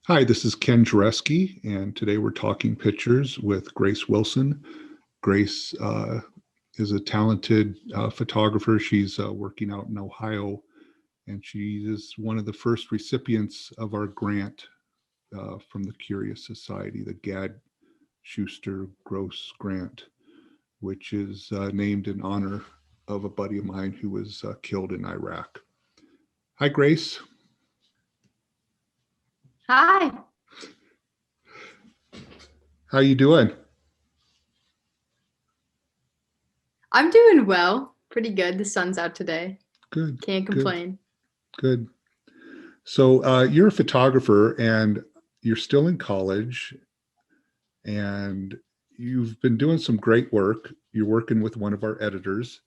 Hi, this is Ken Jareski, and today we're talking pictures with Grace Wilson. Grace is a talented photographer. She's working out in Ohio, and she is one of the first recipients of our grant from the Curious Society, the Gad Schuster Gross Grant, which is named in honor of a buddy of mine who was killed in Iraq. Hi, Grace. Hi, How you doing? I'm doing well. Pretty good. The sun's out today. Good, Can't good, complain. good. So you're a photographer and you're still in college and you've been doing some great work. You're working with one of our editors.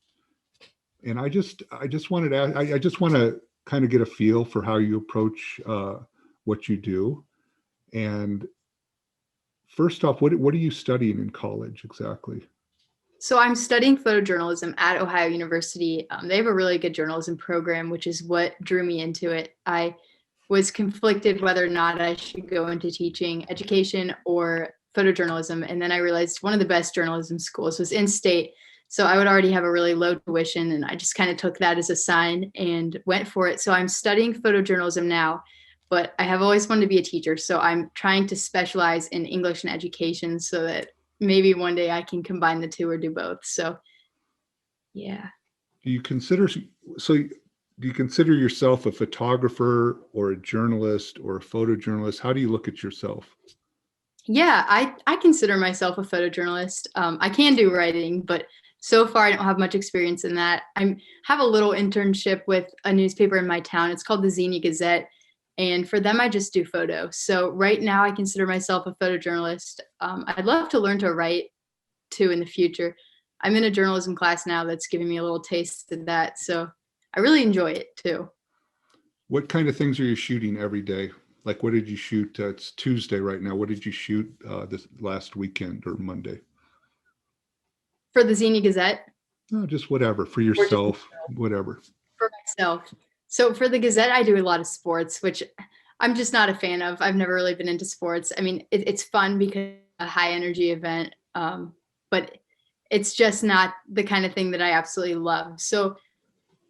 And I just wanted to, I just want to kind of get a feel for how you approach what you do. And first off, what are you studying in college exactly? So I'm studying photojournalism at Ohio University. They have a really good journalism program, which is what drew me into it. I was conflicted whether or not I should go into teaching education or photojournalism. And then I realized one of the best journalism schools was in state. So I would already have a really low tuition. And I just kind of took that as a sign and went for it. So I'm studying photojournalism now, but I have always wanted to be a teacher. So I'm trying to specialize in English and education so that maybe one day I can combine the two or do both. So yeah. Do you consider, so do you consider yourself a photographer or a journalist or a photojournalist? How do you look at yourself? Yeah, I consider myself a photojournalist. I can do writing, but so far I don't have much experience in that. I have a little internship with a newspaper in my town. It's called the Xenia Gazette. And for them, I just do photo. So right now I consider myself a photojournalist. I'd love to learn to write too in the future. I'm in a journalism class now that's giving me a little taste of that. So I really enjoy it too. What kind of things are you shooting every day? Like, what did you shoot? It's Tuesday right now. What did you shoot this last weekend or Monday? For the Xenia Gazette, No, just whatever for or just yourself, whatever. for myself. So for the Gazette, I do a lot of sports, which I'm just not a fan of. I've never really been into sports. I mean, it's fun because it's a high energy event, but it's just not the kind of thing that I absolutely love. So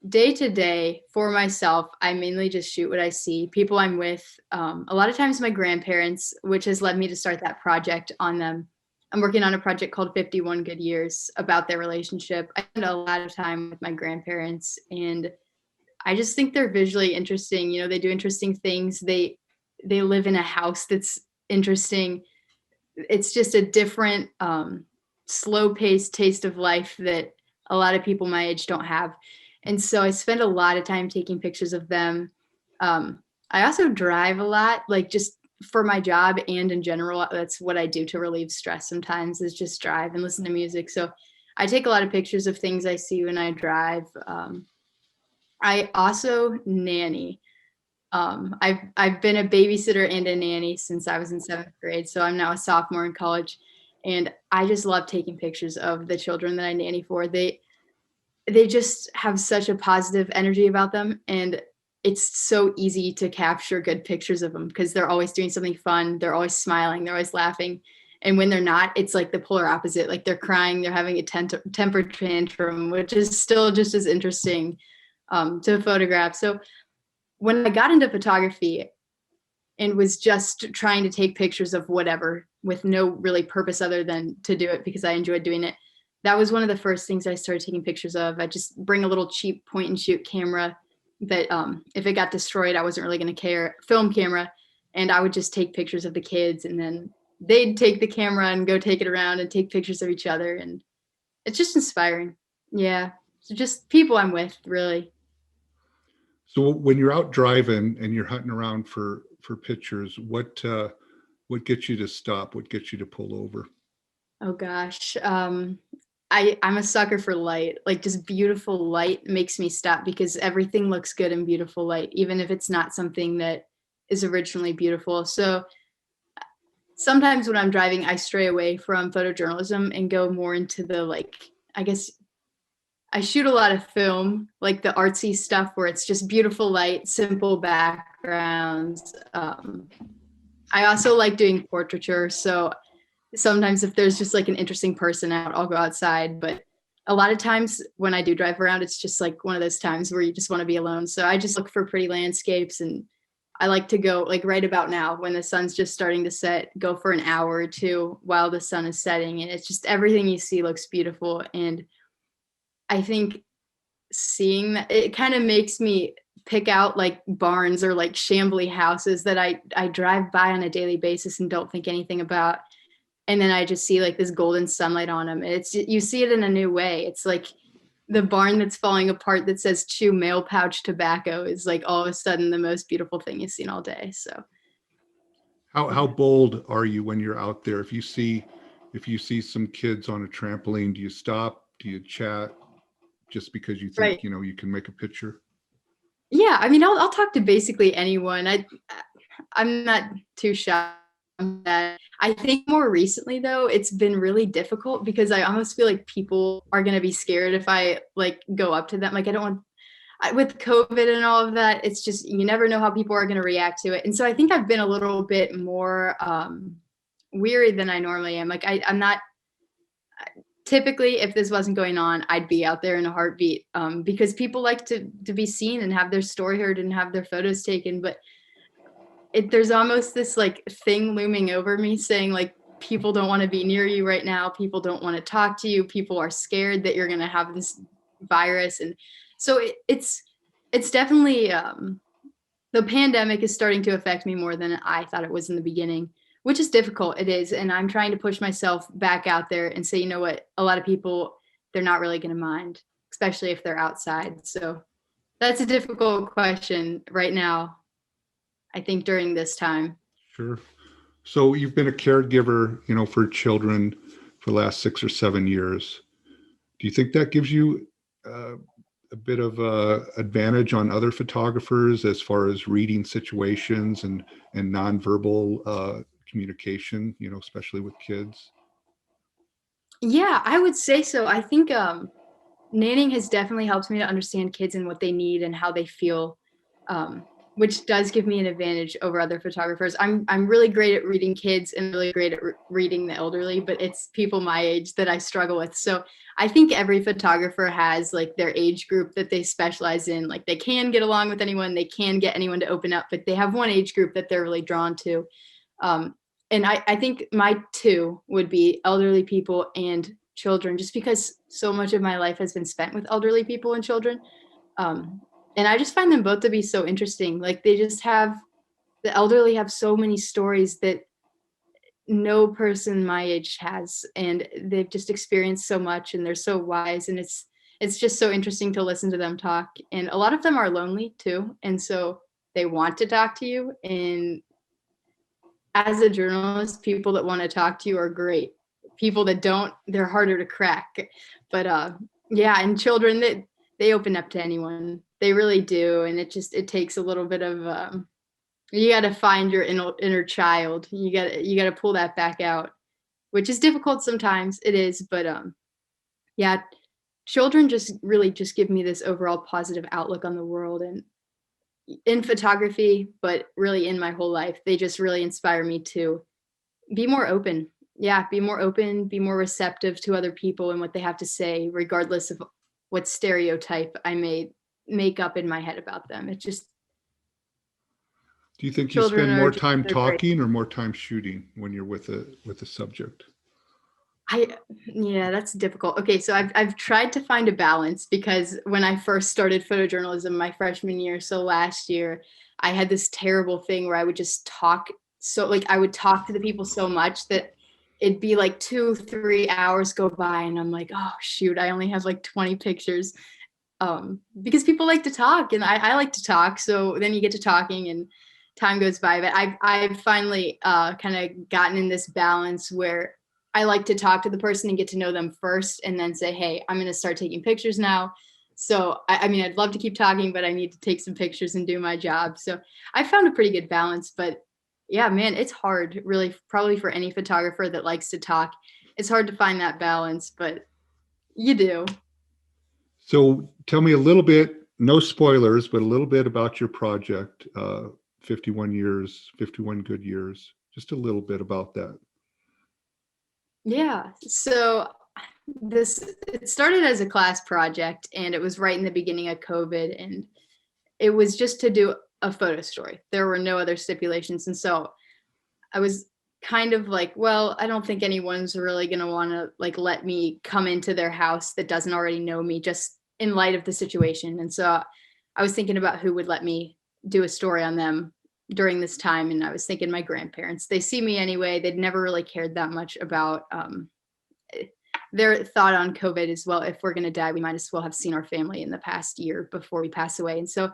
day to day for myself, I mainly just shoot what I see, people I'm with. A lot of times my grandparents, which has led me to start that project on them. I'm working on a project called 51 Good Years about their relationship. I spend a lot of time with my grandparents and I just think they're visually interesting. You know, they do interesting things. They live in a house that's interesting. It's just a different slow paced taste of life that a lot of people my age don't have. And so I spend a lot of time taking pictures of them. I also drive a lot, like just for my job and in general. That's what I do to relieve stress sometimes is just drive and listen to music. So I take a lot of pictures of things I see when I drive. I also nanny. I've been a babysitter and a nanny since I was in seventh grade, so I'm now a sophomore in college, and I just love taking pictures of the children that I nanny for. They just have such a positive energy about them, and it's so easy to capture good pictures of them because they're always doing something fun, they're always smiling, they're always laughing. And when they're not, it's like the polar opposite. Like they're crying, they're having a temper tantrum, which is still just as interesting to photograph. So when I got into photography and was just trying to take pictures of whatever with no really purpose other than to do it because I enjoyed doing it, that was one of the first things I started taking pictures of. I just bring a little cheap point and shoot camera that if it got destroyed, I wasn't really going to care, film camera. And I would just take pictures of the kids and then they'd take the camera and go take it around and take pictures of each other. And it's just inspiring. Yeah. So just people I'm with, really. So when you're out driving and you're hunting around for pictures, what gets you to stop? What gets you to pull over? Oh gosh. I'm a sucker for light. Like just beautiful light makes me stop because everything looks good in beautiful light, even if it's not something that is originally beautiful. So sometimes when I'm driving, I stray away from photojournalism and go more into the like, I guess I shoot a lot of film, like the artsy stuff where it's just beautiful light, simple backgrounds. I also like doing portraiture. So sometimes if there's just like an interesting person out, I'll go outside. But a lot of times when I do drive around, it's just like one of those times where you just want to be alone. So I just look for pretty landscapes, and I like to go like right about now when the sun's just starting to set, go for an hour or two while the sun is setting. And it's just everything you see looks beautiful. And I think seeing that, it kind of makes me pick out like barns or like shambly houses that I drive by on a daily basis and don't think anything about. And then I just see like this golden sunlight on them. It's, you see it in a new way. It's like the barn that's falling apart that says chew mail pouch tobacco is like all of a sudden the most beautiful thing you've seen all day. So How yeah. bold are you when you're out there? If you see some kids on a trampoline, do you stop? Do you chat just because you think, Right. you know, you can make a picture? Yeah, I mean, I'll talk to basically anyone. I'm not too shy on that. I think more recently though, it's been really difficult because I almost feel like people are gonna be scared if I like go up to them. Like I don't want with COVID and all of that, it's just you never know how people are gonna react to it. And so I think I've been a little bit more weary than I normally am. Like I'm not typically if this wasn't going on, I'd be out there in a heartbeat because people like to be seen and have their story heard and have their photos taken. But there's almost this like thing looming over me saying like people don't want to be near you right now, people don't want to talk to you, people are scared that you're going to have this virus. And so it's definitely the pandemic is starting to affect me more than I thought it was in the beginning, which is difficult. It is. And I'm trying to push myself back out there and say, you know what, a lot of people, they're not really going to mind, especially if they're outside. So that's a difficult question right now, I think, during this time. Sure. So you've been a caregiver, you know, for children for the last 6 or 7 years. Do you think that gives you uh, a bit of advantage on other photographers as far as reading situations and nonverbal communication, you know, especially with kids? Yeah, I would say so. I think nannying has definitely helped me to understand kids and what they need and how they feel, um, which does give me an advantage over other photographers. I'm really great at reading kids and really great at reading the elderly, but it's people my age that I struggle with. So I think every photographer has like their age group that they specialize in. Like they can get along with anyone, they can get anyone to open up, but they have one age group that they're really drawn to. Um, and I think my two would be elderly people and children, just because so much of my life has been spent with elderly people and children. Um, and I just find them both to be so interesting. Like they just have the elderly have so many stories that no person my age has, and they've just experienced so much, and they're so wise, and it's just so interesting to listen to them talk. And a lot of them are lonely too, and so they want to talk to you. And as a journalist, people that want to talk to you are great. People that don't, they're harder to crack. But yeah, and children that they open up to anyone. They really do. And it takes a little bit of you got to find your inner child. You got to pull that back out, which is difficult sometimes. It is, but yeah, children just really just give me this overall positive outlook on the world and in photography, but really in my whole life. They just really inspire me to be more open. Yeah, be more open, be more receptive to other people and what they have to say, regardless of what stereotype I may make up in my head about them. It just Do you think you children spend are more just time they're great. talking or more time shooting when you're with a subject? I Yeah, that's difficult. Okay, so I've tried to find a balance because when I first started photojournalism my freshman year, so last year, I had this terrible thing where I would just talk so like I would talk to the people so much that it'd be like 2, 3 hours go by and I'm like, "Oh shoot, I only have like 20 pictures." Because people like to talk and I like to talk. So then you get to talking and time goes by. But I've finally kind of gotten in this balance where I like to talk to the person and get to know them first and then say, hey, I'm going to start taking pictures now. So, I mean, I'd love to keep talking, but I need to take some pictures and do my job. So I found a pretty good balance. But yeah, man, it's hard, really, probably for any photographer that likes to talk. It's hard to find that balance, but you do. So tell me a little bit, no spoilers, but a little bit about your project, 51 years, 51 good years. just a little bit about that. Yeah. So it started as a class project, and it was right in the beginning of COVID, and it was just to do a photo story. There were no other stipulations. And so I was kind of like, well, I don't think anyone's really going to want to like let me come into their house that doesn't already know me, just in light of the situation. And so I was thinking about who would let me do a story on them during this time. And I was thinking my grandparents. They see me anyway. They'd never really cared that much about their thought on COVID as well. If we're going to die, we might as well have seen our family in the past year before we pass away. And so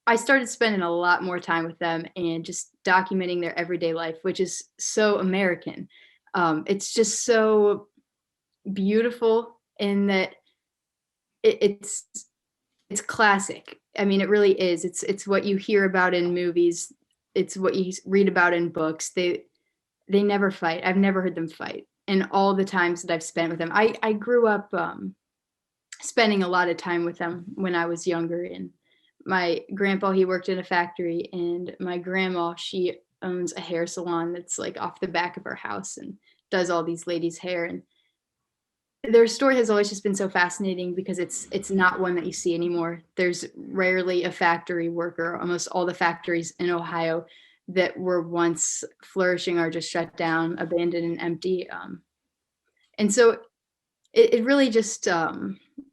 I started spending a lot more time with them and just documenting their everyday life, which is so American. It's just so beautiful in that it's classic. I mean, it really is. It's what you hear about in movies. It's what you read about in books. They never fight. I've never heard them fight. And all the times that I've spent with them, I grew up spending a lot of time with them when I was younger. And my grandpa, he worked in a factory, and my grandma, she owns a hair salon that's like off the back of her house and does all these ladies' hair. And their story has always just been so fascinating because it's not one that you see anymore. There's rarely a factory worker. Almost all the factories in Ohio that were once flourishing are just shut down, abandoned, and empty. And so it really just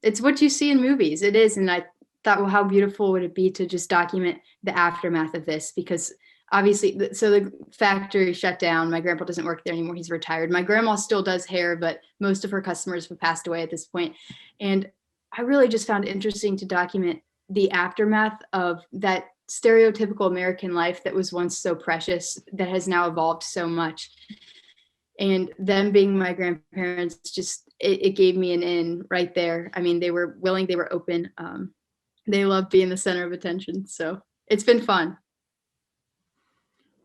it's what you see in movies. It is. And I thought, well, how beautiful would it be to just document the aftermath of this? Because obviously, so the factory shut down. My grandpa doesn't work there anymore. He's retired. My grandma still does hair, but most of her customers have passed away at this point. And I really just found it interesting to document the aftermath of that stereotypical American life that was once so precious, that has now evolved so much. And them being my grandparents, just it gave me an in right there. I mean, they were willing, they were open. They love being the center of attention. So it's been fun.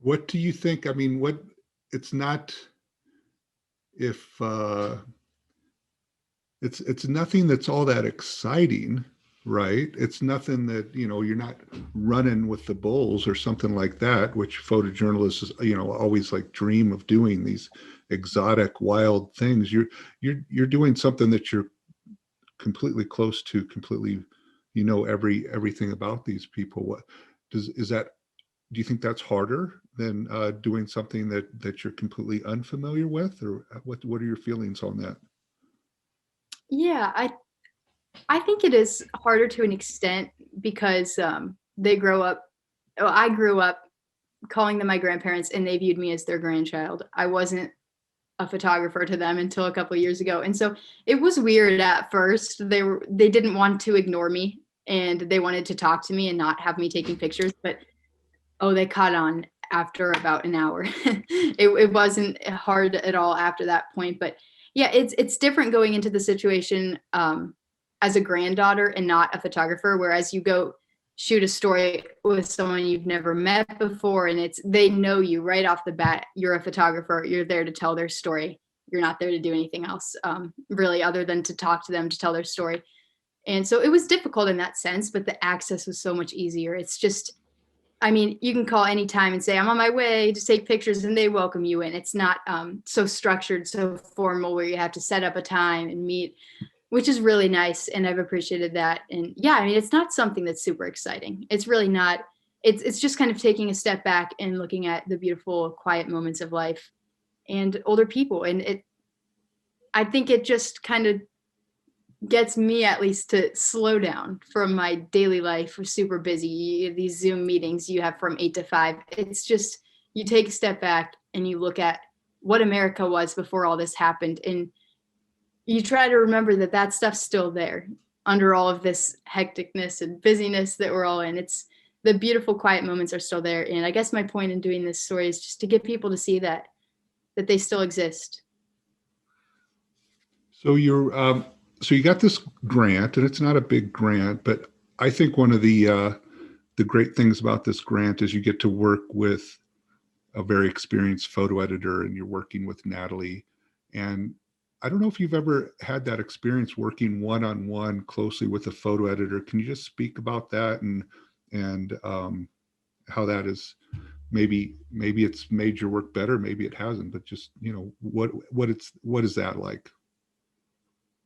What do you think? I mean, what it's not if it's nothing that's all that exciting, right? It's nothing that, you're not running with the bulls or something like that, which photojournalists, always like dream of doing, these exotic, wild things. You're doing something that you're completely close to, completely, everything about these people. What is that? Do you think that's harder than doing something that you're completely unfamiliar with, or what are your feelings on that? Yeah, I think it is harder to an extent because they grow up. Oh, I grew up calling them my grandparents, and they viewed me as their grandchild. I wasn't a photographer to them until a couple of years ago, and so it was weird at first. They didn't want to ignore me, and they wanted to talk to me and not have me taking pictures. But oh, they caught on after about an hour. It wasn't hard at all after that point. But yeah, it's different going into the situation as a granddaughter and not a photographer. Whereas you go shoot a story with someone you've never met before, and they know you right off the bat. You're a photographer. You're there to tell their story. You're not there to do anything else, really, other than to talk to them, to tell their story. And so it was difficult in that sense, but the access was so much easier. It's just, I mean, you can call anytime and say, I'm on my way to take pictures, and they welcome you in. It's not so structured, so formal, where you have to set up a time and meet, which is really nice. And I've appreciated that. And yeah, I mean, it's not something that's super exciting. It's really not. It's just kind of taking a step back and looking at the beautiful, quiet moments of life and older people. And I think it just kind of gets me at least to slow down from my daily life. We're super busy. These Zoom meetings you have from 8 to 5. It's just, you take a step back and you look at what America was before all this happened. And you try to remember that that stuff's still there under all of this hecticness and busyness that we're all in. It's the beautiful, quiet moments are still there. And I guess my point in doing this story is just to get people to see that they still exist. So you got this grant, and it's not a big grant, but I think one of the great things about this grant is you get to work with a very experienced photo editor, and you're working with Natalie. And I don't know if you've ever had that experience working one-on-one closely with a photo editor. Can you just speak about that and how that is maybe it's made your work better, maybe it hasn't, but just, what is that like?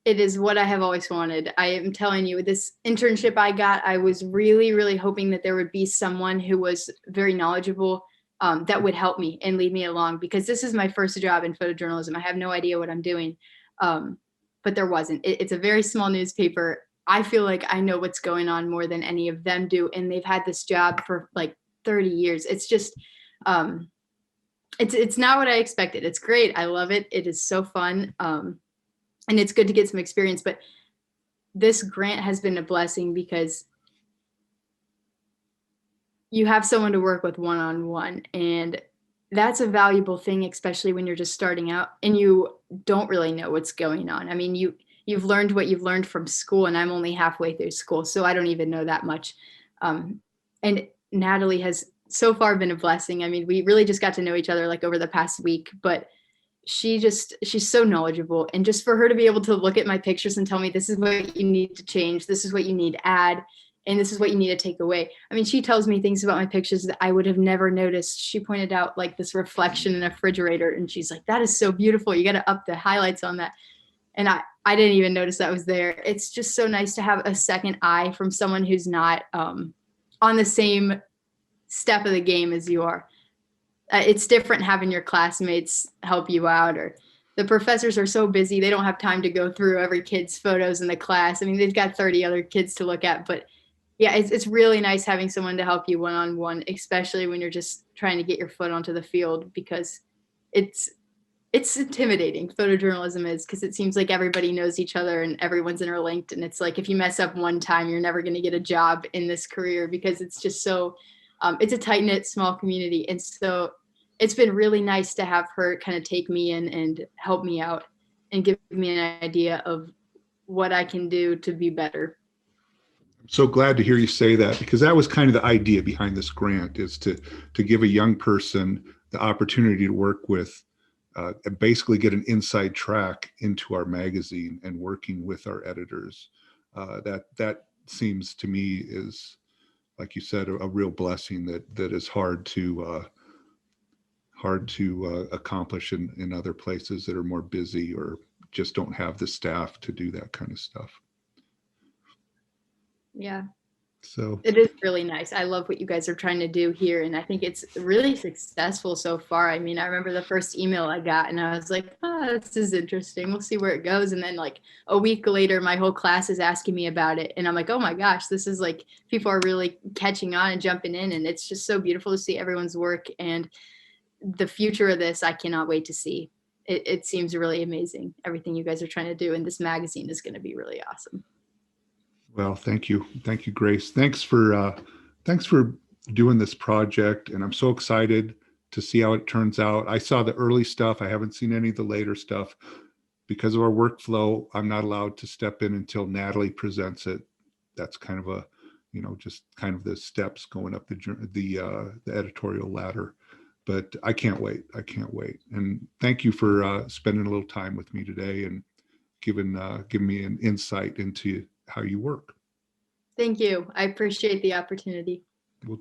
It is what I have always wanted. I am telling you, this internship I got, I was really, really hoping that there would be someone who was very knowledgeable, that would help me and lead me along, because this is my first job in photojournalism. I have no idea what I'm doing. Um, but there wasn't. It's a very small newspaper. I feel like I know what's going on more than any of them do. And they've had this job for like 30 years. It's just, um, it's not what I expected. It's great. I love it. It is so fun. And it's good to get some experience, but this grant has been a blessing because you have someone to work with one-on-one, and that's a valuable thing, especially when you're just starting out and you don't really know what's going on. I mean, you've learned what you've learned from school, and I'm only halfway through school, so I don't even know that much. And Natalie has so far been a blessing. I mean, we really just got to know each other like over the past week, but she's so knowledgeable, and just for her to be able to look at my pictures and tell me, this is what you need to change, this is what you need to add, and this is what you need to take away. I mean, she tells me things about my pictures that I would have never noticed. She pointed out like this reflection in a refrigerator, and she's like, that is so beautiful, you got to up the highlights on that. And I didn't even notice that was there. It's just so nice to have a second eye from someone who's not on the same step of the game as you are. It's different having your classmates help you out, or the professors are so busy they don't have time to go through every kid's photos in the class. I mean, they've got 30 other kids to look at, but yeah, it's really nice having someone to help you one-on-one, especially when you're just trying to get your foot onto the field, because it's it's intimidating. Photojournalism is, because it seems like everybody knows each other and everyone's interlinked, and it's like if you mess up one time, you're never going to get a job in this career, because it's just so it's a tight knit small community. And so it's been really nice to have her kind of take me in and help me out and give me an idea of what I can do to be better. I'm so glad to hear you say that, because that was kind of the idea behind this grant, is to give a young person the opportunity to work with, and basically get an inside track into our magazine and working with our editors. That seems to me is, like you said, a real blessing that is hard to accomplish in other places that are more busy or just don't have the staff to do that kind of stuff. Yeah. So It is really nice. I love what you guys are trying to do here, and I think it's really successful so far. I mean, I remember the first email I got, and I was like, "Oh, this is interesting. We'll see where it goes." And then, like a week later, my whole class is asking me about it, and I'm like, "Oh my gosh, this is like people are really catching on and jumping in," and it's just so beautiful to see everyone's work. And the future of this, I cannot wait to see. It seems really amazing, everything you guys are trying to do, and this magazine is going to be really awesome. well, thank you, Grace. Thanks for doing this project, and I'm so excited to see how it turns out. I saw the early stuff. I haven't seen any of the later stuff. Because of our workflow, I'm not allowed to step in until Natalie presents it. That's kind of just kind of the steps going up the editorial ladder. But I can't wait. I can't wait. And thank you for spending a little time with me today and giving me an insight into how you work. Thank you. I appreciate the opportunity. Well,